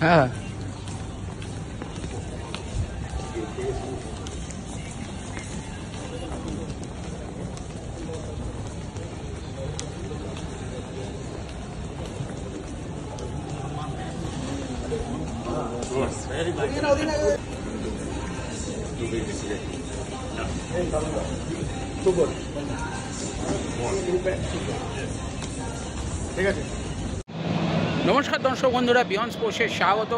হ্যাঁ নমস্কার দর্শক বন্ধুরা, বিয়ন্ড স্পোর্টসে স্বাগত।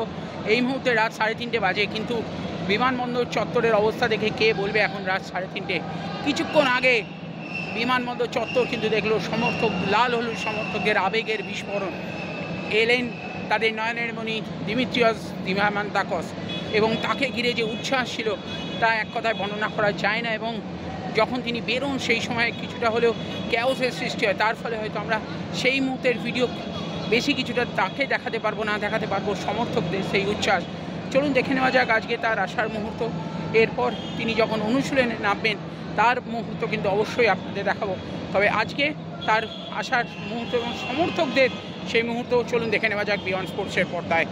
এই মুহূর্তে রাত 3:30 বাজে, কিন্তু বিমানবন্দর চত্বরের অবস্থা দেখে কে বলবে এখন রাত 3:30। কিছুক্ষণ আগে বিমানবন্দর চত্বর কিন্তু দেখলো সমর্থক, লাল হলুদ সমর্থকদের আবেগের বিস্ফোরণ। এলেন তাদের নয়নের মণি দিমিত্রিয়স দিমামান্তাকস, এবং তাকে ঘিরে যে উচ্ছ্বাস ছিল তা এক কথায় বর্ণনা করা যায় না। এবং যখন তিনি বেরোন সেই সময় কিছুটা হলেও ক্যাওসের সৃষ্টি হয়, তার ফলে হয়তো আমরা সেই মুহূর্তের ভিডিও বেশি কিছুটা তাকে দেখাতে পারবো না, দেখাতে পারবো সমর্থকদের সেই উচ্ছ্বাস। চলুন দেখে নেওয়া যাক আজকে তার আসার মুহূর্ত। এরপর তিনি যখন অনুশীলনে নামবেন তার মুহূর্ত কিন্তু অবশ্যই আপনাদের দেখাবো। তবে আজকে তার আসার মুহূর্ত এবং সমর্থকদের সেই মুহূর্ত চলুন দেখে নেওয়া যাক বিয়ন্ড স্পোর্টসের পর্দায়।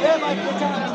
Yeah, my